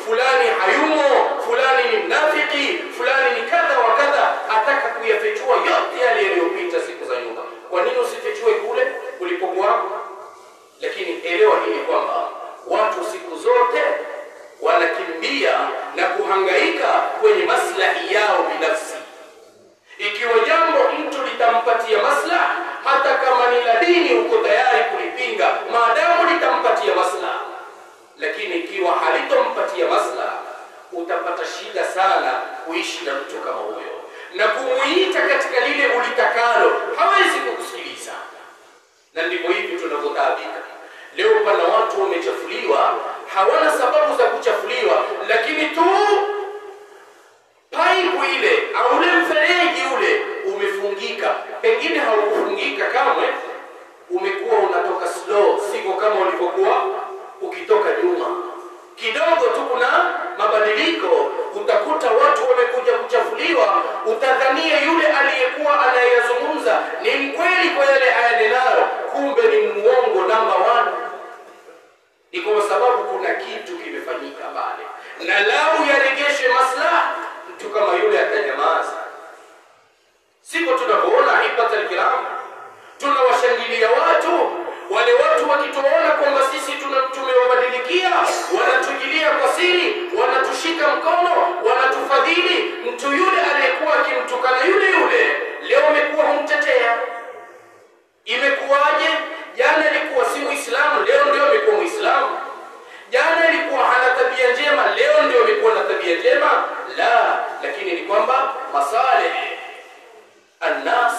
fulani hayumo, fulani ni mnafiki, fulani ni kadha wa kadha. Ataka kuyafichua yote yale yaliyopita siku za nyuma. Kwa nini usifichue kule ulipokuwa? Lakini elewa hili kwamba watu siku zote wanakimbia na kuhangaika kwenye maslahi yao binafsi. Ikiwa jambo mtu litampatia maslahi, hata kama ni la dini, uko tayari kulipinga maadamu litampatia maslahi. Lakini ikiwa halitompatia maslahi, utapata shida sana kuishi na mtu kama huyo na kumuita katika lile ulitakalo, hawezi kukusikiliza. Na ndivyo hivi tunavyotaabika leo. Pana watu wamechafuliwa, hawana sababu za kuchafuliwa, lakini tu paipu ile au ule mfereji ule mabadiliko, utakuta watu wamekuja kuchafuliwa, utadhania yule aliyekuwa anayezungumza ni mkweli kwa yale ayanenayo, kumbe ni muongo namba 1. Ni kwa sababu kuna kitu kimefanyika pale, na lau yaregeshe maslaha, mtu kama yule atanyamaza. Siko tunapoona hibatul kiram, tunawashangilia watu, wale watu wakituona kwamba sisi tumewabadilikia, wanatujilia kwa siri, wanatushika mkono, wanatufadhili. Mtu yule aliyekuwa akimtukana yule leo amekuwa humtetea. Imekuwaje? Jana alikuwa si Muislamu, leo ndio amekuwa Muislamu. Jana alikuwa hana tabia njema, leo ndio amekuwa na tabia njema. La, lakini ni kwamba masalih annas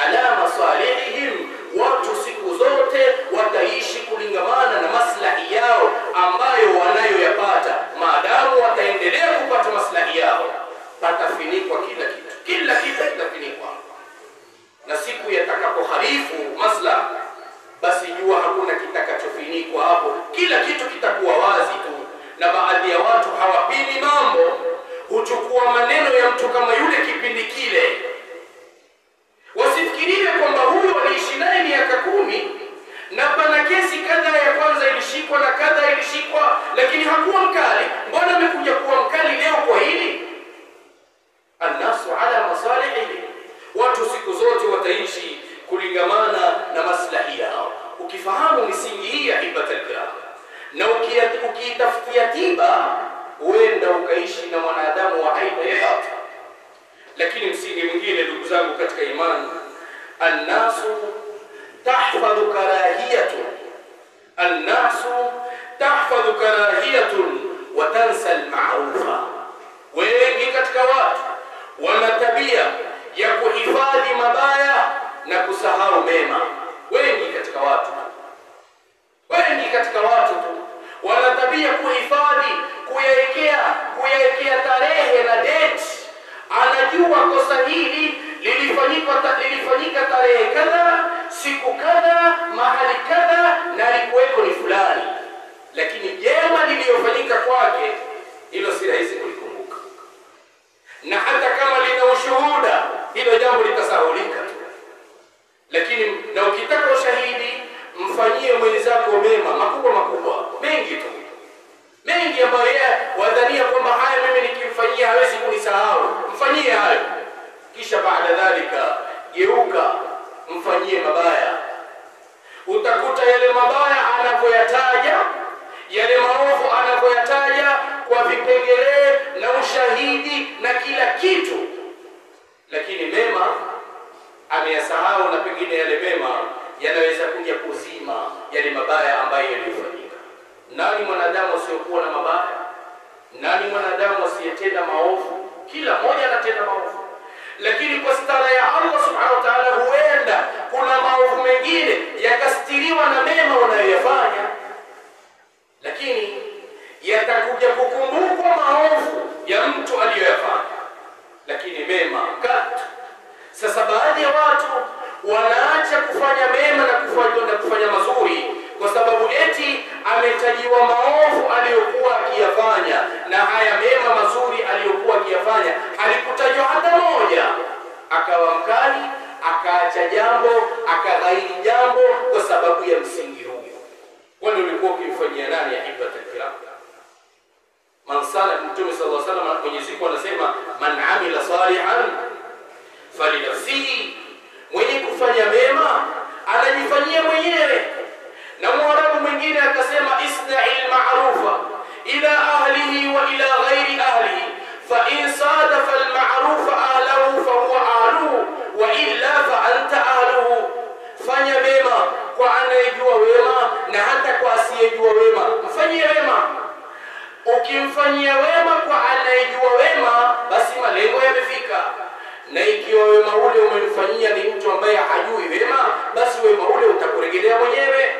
ala masalihihim, watu siku zote wataishi kulingamana na maslahi yao ambayo wanayoyapata. Maadamu wataendelea kupata maslahi yao, patafinikwa kila kitu kitafinikwa. Na siku yatakapoharifu maslahi, basi jua hakuna kitakachofinikwa hapo, kila kitu kitakuwa wazi tu. Na baadhi ya watu hawapimi mambo, huchukua maneno ya mtu kama yule kipindi kile, wasifikirie kwamba huyu aliishi naye miaka 10 na pana kesi kadha ya kwanza ilishikwa na kadha ilishikwa, lakini hakuwa mkali. Mbona amekuja kuwa mkali leo kwa hili? Annasu ala masalihi, watu siku zote wataishi kulingamana na maslahi yao. Ukifahamu misingi hii ya hibatul kiram na ukiitafutia tiba, huenda ukaishi na mwanadamu wa aina yoyote. Lakini msingi mwingine, ndugu zangu katika imani, annasu tahfadhu karahiyatun, annasu tahfadhu karahiyatun wa tansa alma'rufa. Wengi katika watu wana tabia ya kuhifadhi mabaya na kusahau mema. Wengi katika watu wana tabia kuhifadhi, kuyaekea tarehe na date. Anajua kosa hili lilifanyika tarehe kadha, siku kadha, mahali kadha, na alikuweko ni fulani, lakini jema lililofanyika kwake hilo si rahisi kulikumbuka. Na hata kama lina ushuhuda, hilo jambo litasahulika tu. Lakini na ukitaka ushahidi, mfanyie mwenzako mema makubwa mengi tu, mengi ambayo yeye wadhania kwamba haya mimi nikimfanyia hawezi kunisahau, mfanyie hayo. Kisha baada dhalika geuka, mfanyie mabaya. Utakuta yale mabaya anapoyataja, yale maovu anapoyataja kwa vipengele na ushahidi na kila kitu, lakini mema ameyasahau, na pengine yale mema yanaweza kuja kuzima yale mabaya ambayo yalifanyika. Nani mwanadamu asiyokuwa na mabaya? Nani mwanadamu asiyetenda maovu? Kila mmoja anatenda maovu, lakini kwa stara ya Allah subhanahu wa ta'ala, huenda kuna maovu mengine yakastiriwa na mema unayoyafanya, lakini yatakuja kukumbukwa maovu ya mtu aliyoyafanya, lakini mema katu. Sasa baadhi ya watu wanaacha kufanya mema na kufanya mazuri kwa sababu eti ametajiwa maovu aliyokuwa akiyafanya, na haya mema mazuri aliyokuwa akiyafanya halikutajwa hata moja. Akawa mkali, akaacha jambo, akaghairi jambo kwa sababu ya msingi huu. Kwani ulikuwa ukimfanyia nani ya hibatul kiram? Mansala Mtume sallallahu alaihi wasallam, Mwenyezi Mungu anasema man amila salihan falinafsihi, mwenye kufanya mema anajifanyia mwenyewe. Na Mwarabu mwingine akasema isna'il ma'rufa ila ahlihi wa ila ghairi ahlihi fa in sadafa al-ma'rufa ahlahu fa huwa ahluhu wa illa fa anta ahluhu. Fanya mema kwa anayejua wema na hata kwa asiyejua wema, mfanyie wema. Ukimfanyia wema kwa anayejua wema, basi malengo yamefika. Na ikiwa wema ule umemfanyia ni mtu ambaye hajui wema, basi wema ule utakurejelea mwenyewe,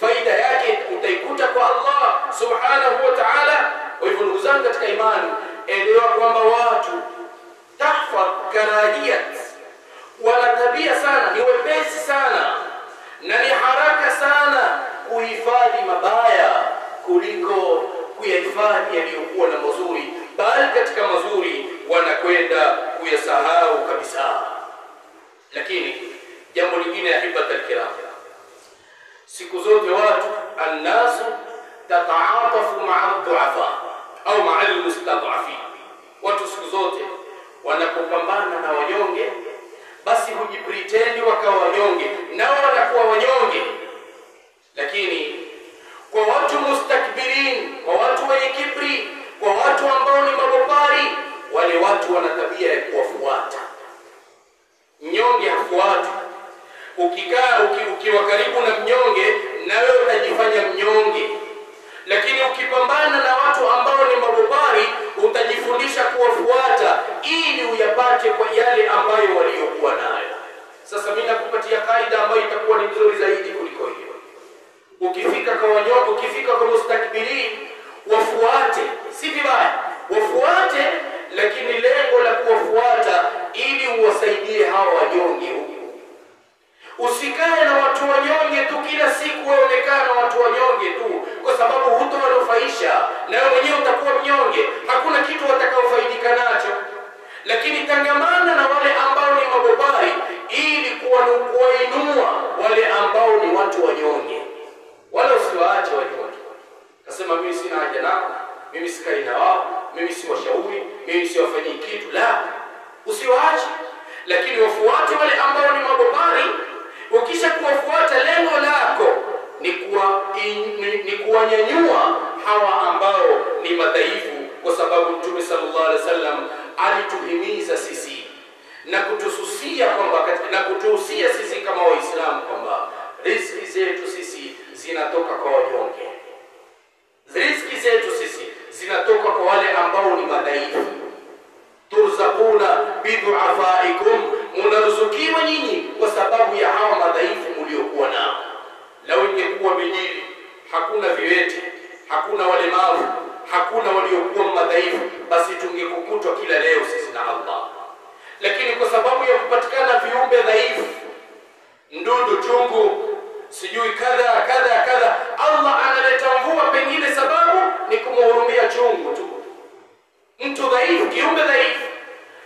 faida yake utaikuta kwa Allah subhanahu wa ta'ala. Kwa hivyo ndugu zangu katika imani, elewa kwamba watu tahfadh karahiyat, wana tabia sana, ni wepesi sana na ni haraka sana kuhifadhi mabaya kuliko kuyahifadhi yaliyokuwa na mazuri. wanakwenda kuyasahau kabisa. Lakini jambo lingine ya hibata alkiram, siku zote watu annasu tataatafu ma'a dhu'afa au ma'a almustad'afin. Watu siku zote wanapopambana na wanyonge, basi hujipretend wakawa wanyonge, nao wanakuwa wanyonge. Lakini kwa watu mustakbirin, kwa watu wenye kibri, kwa watu ambao ni mabopari, wale watu wana tabia ya kuwafuata. Mnyonge hafuati. Ukiwa karibu na mnyonge, nawe utajifanya mnyonge. Lakini ukipambana na watu ambao ni mabopari, utajifundisha kuwafuata ili uyapate kwa yale ambayo waliokuwa nayo. Sasa mimi nakupatia kaida ambayo itakuwa ni nzuri zaidi kuliko hiyo. Ukifika kwa wanyonge, ukifika kwa mustakbirin, wafuate, si vibaya, wafuate, lakini lengo la kuwafuata ili uwasaidie hawa wanyonge huko. Usikae na watu wanyonge tu kila siku, waonekana na watu wanyonge tu, kwa sababu hutowanufaisha na wewe mwenyewe utakuwa mnyonge, hakuna kitu watakaofaidika nacho. Lakini tangamana na wale ambao ni mabobari ili kuwainua wale ambao ni watu wanyonge, wala usiwaache wanyonge. Kasema mimi sina haja nao, mimi sikai na wao, mimi si washauri, mimi siwafanyii kitu. La, usiwaache, lakini wafuate wale ambao ni mabobari. Ukisha kuwafuata, lengo lako ni kuwanyanyua hawa ambao ni madhaifu, kwa sababu Mtume sallallahu alaihi wasallam alituhimiza sisi na kutususia kwamba na kutuhusia sisi kama Waislamu kwamba riziki zetu sisi zinatoka kwa wanyonge. Riziki zetu sisi zinatoka kwa wale ambao ni madhaifu. Turzaquna bidu'afaikum, munaruzukiwa nyinyi kwa sababu ya hawa madhaifu mliokuwa nao. Lau ingekuwa bijili, hakuna viwete, hakuna walemavu, hakuna waliokuwa madhaifu, basi tungekukutwa kila leo sisi na Allah. Lakini kwa sababu ya kupatikana viumbe dhaifu, mdudu chungu, sijui kadha kadha kadha, Allah analeta mvua, pengine sababu ni kumhurumia chungu tu. Mtu dhaifu, kiumbe dhaifu,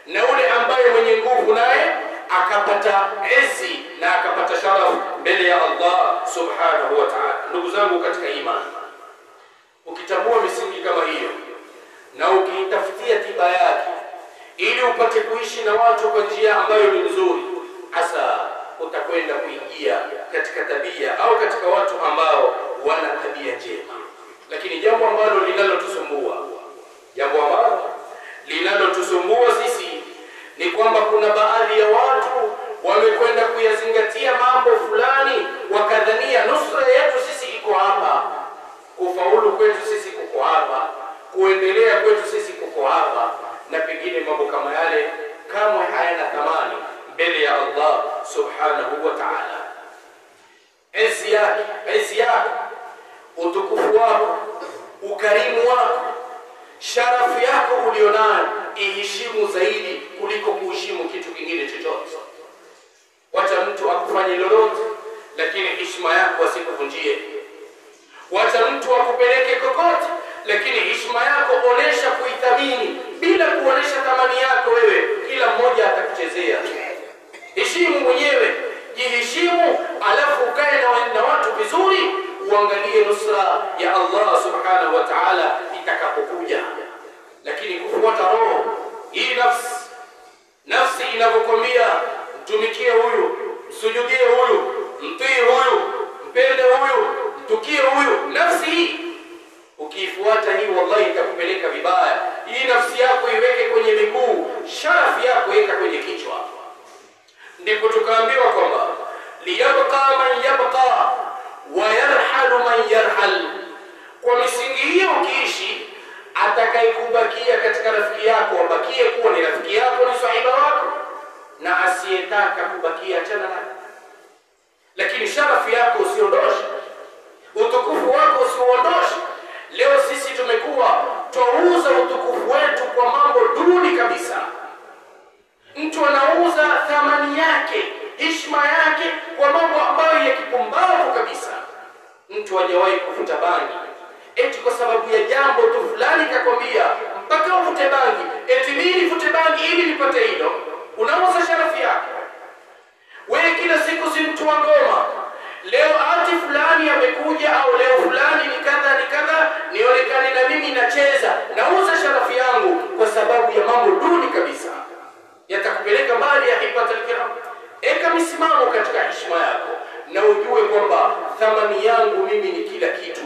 na ule ambaye mwenye nguvu naye akapata ezi na akapata sharafu mbele ya Allah subhanahu wa ta'ala. Ndugu zangu katika imani, ukitambua misingi kama hiyo na ukiitafutia tiba yake ili upate kuishi na watu kwa njia ambayo ni nzuri, hasa utakwenda kuingia katika tabia au katika watu ambao wana tabia njema. Lakini jambo ambalo linalotusumbua sisi ni kwamba kuna baadhi ya watu wamekwenda kuyazingatia mambo fulani, wakadhania nusra yetu sisi iko hapa, kufaulu kwetu sisi kuko hapa, kuendelea kwetu sisi kuko hapa, na pengine mambo kama yale kamwe hayana thamani mbele ya Allah subhanahu wa ta'ala. Ezi yako, utukufu wako, ukarimu wako, sharafu yako ulionayo, iheshimu zaidi kuliko kuheshimu kitu kingine chochote. Wacha mtu akufanye lolote, lakini heshima yako asikuvunjie. Wacha mtu akupeleke kokote, lakini heshima yako onesha kuithamini bila kuonesha thamani yako wewe. Kila mmoja atakuchezea. Heshimu mwenyewe, jiheshimu, alafu ukae na watu vizuri, uangalie nusra ya Allah subhanahu wa ta'ala itakapokuja. Lakini kufuata roho, hii nafsi inapokwambia mtumikie huyu, msujudie huyu, mtii huyu, mpende huyu, mtukie huyu, nafsi hii ukiifuata hii, wallahi itakupeleka vibaya. Hii nafsi yako iweke kwenye miguu, sharafu yako weka kwenye kichwa. Ndipo tukaambiwa kwamba liyabqa man yabqa wa yarhalu man yarhal. Kwa misingi hiyo ukiishi, atakayekubakia katika rafiki yako abakie kuwa ni rafiki yako, ni sahiba wako, na asiyetaka kubakia achana naye. Lakini sharafu yako usiondoshe, utukufu wako usiondoshe. Leo sisi tumekuwa twauza utukufu wetu kwa mambo duni kabisa. Mtu anauza thamani yake, heshima yake kwa mambo ambayo ya kipumbavu kabisa. Mtu hajawahi kuvuta bangi, eti kwa sababu ya jambo tu fulani kakwambia mpaka uvute bangi, eti mimi nivute bangi ulipata hilo, unauza sharafu yako. Wewe kila siku si mtu wa ngoma, leo ati fulani amekuja au leo fulani ni kadha, nionekane na mimi nacheza, nauza sharafu yangu kwa sababu ya mambo duni kabisa, yatakupeleka mbali ya hipata alkiram. Eka misimamo katika heshima yako na ujue kwamba thamani yangu mimi ni kila kitu,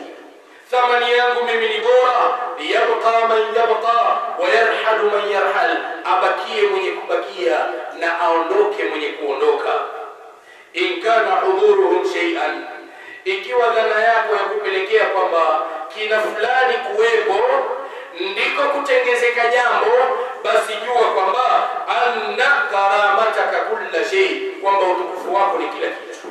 thamani yangu mimi ni bora. Liyabqa man yabqa wa yarhalu man yarhal, abakie mwenye kubakia na aondoke mwenye kuondoka. In kana hudhuruhum shay'an, ikiwa dhana yako ya kupelekea kwamba kina fulani kuwepo ndiko kutengezeka jambo, basi jua kwamba anna karamataka kulla shay, kwamba utukufu wako ni kila kitu.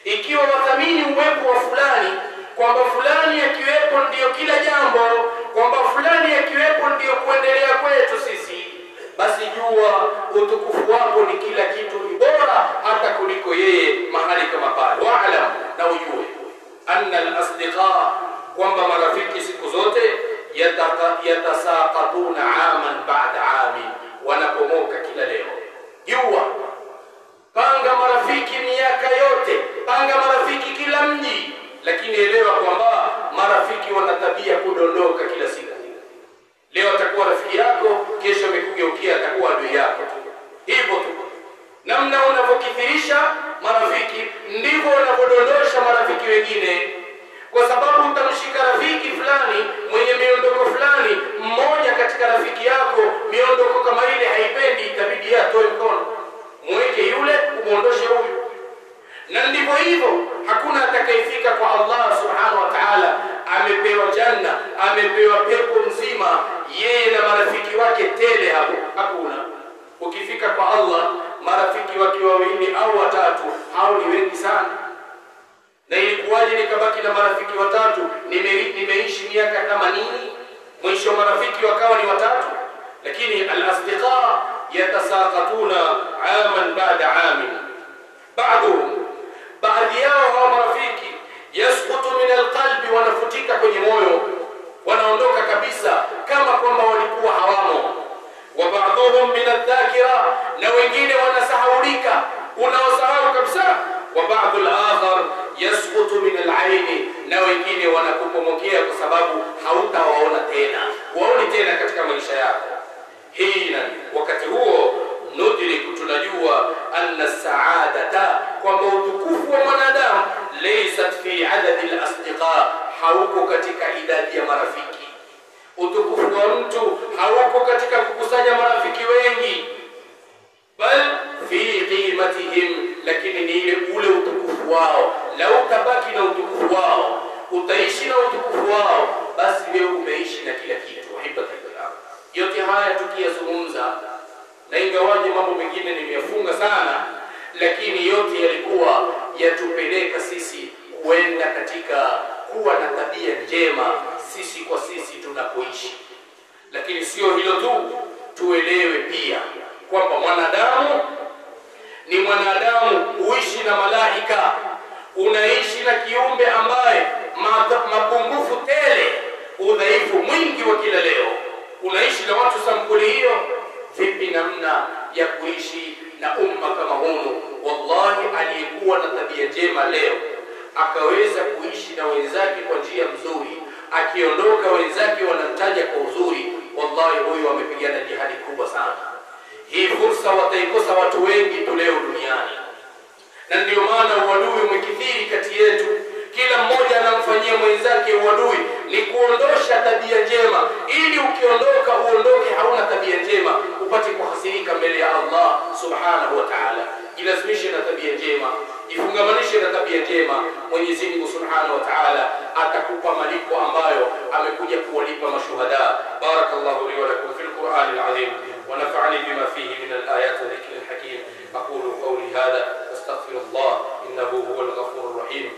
Ikiwa wathamini uwepo wa fulani, kwamba fulani akiwepo ndio kila jambo, kwamba fulani akiwepo ndio kuendelea kwetu sisi, basi jua utukufu wako ni kila kitu, ni bora hata kuliko yeye mahali kama pale. Waalam, na ujue anna al-asdiqa, kwamba marafiki siku zote yatasaqatuna aman ba'da amin, wanapomoka kila leo. Jua, panga marafiki miaka yote, panga marafiki kila mji, lakini elewa kwamba marafiki wana tabia kudondoka kila siku. Leo atakuwa rafiki yako, kesho amekugeukia atakuwa adui yako. Hivyo tu, namna unavyokithirisha marafiki ndivyo unavyodondosha marafiki wengine, kwa sababu utamshika rafiki fulani mwenye miondoko fulani, mmoja katika rafiki yako miondoko kama ile haipendi, itabidi atoe mkono, mweke yule, umuondoshe huyu. Na ndivyo hivyo, hakuna atakayefika kwa Allah subhanahu wa ta'ala amepewa janna, amepewa pepo nzima, yeye na marafiki wake tele hapo. Hakuna. Ukifika kwa Allah, marafiki wake wawili au watatu, hao ni wengi sana. Na ilikuwaje nikabaki na marafiki watatu? Nimeishi miaka 80, mwisho marafiki wakawa ni watatu. Lakini al-asdiqa yatasaqatuna aman ba'da amin. Baadhi yao hao marafiki yasqutu min alqalbi, wanafutika kwenye moyo, wanaondoka kabisa kama kwamba walikuwa hawamo. Wa ba'dhum min adh-dhakira, na wengine wanasahaulika, unaosahau kabisa. Wa ba'd al-akhar yasqutu min al-aini, na wengine wanakupomokea kwa sababu hautawaona tena, waoni tena katika maisha yako. Hii wakati huo nudriku, tunajua anna saadata, kwamba utukufu wa mwanadamu laysat fi adadi al-asdiqa, hauko katika idadi ya marafiki. Utukufu wa mtu hauko katika kukusanya marafiki wengi, bal fi qimatihim, lakini ni ile ule utukufu wao. Lau tabaki na utukufu wao, utaishi na utukufu wao, basi wewe umeishi na kila kitu. Hibatillah, yote haya tukiyazungumza, na ingawaje mambo mengine nimeyafunga sana, lakini yote yalikuwa yatupeleka sisi kuenda katika kuwa na tabia njema sisi kwa sisi tunapoishi. Lakini sio hilo tu, tuelewe pia kwamba mwanadamu ni mwanadamu, huishi na malaika, unaishi na kiumbe ambaye mapungufu tele, udhaifu mwingi wa kila leo. Unaishi na watu sampuli hiyo, vipi namna ya kuishi na umma kama huu? Wallahi, aliyekuwa na tabia njema leo akaweza kuishi na wenzake kwa njia nzuri, akiondoka wenzake wanamtaja kwa uzuri, wallahi huyu amepigana jihadi kubwa sana. Hii fursa wataikosa watu wengi tu leo duniani, na ndio maana uadui umekithiri kati yetu. Kila mmoja anamfanyia mwenzake uadui, ni kuondosha tabia njema, ili ukiondoka uondoke hauna tabia njema, upate kuhasirika mbele ya Allah subhanahu wa ta'ala. Jilazimishe na tabia njema, jifungamanishe na tabia njema. Mwenyezi Mungu subhanahu wa ta'ala atakupa malipo ambayo amekuja kuwalipa mashuhada. Barakallahu li wa lakum fil Qur'anil azim wa nafa'ani bima fihi min al-ayat wa dhikril hakim. Aqulu qawli hadha astaghfirullah innahu huwal ghafurur rahim.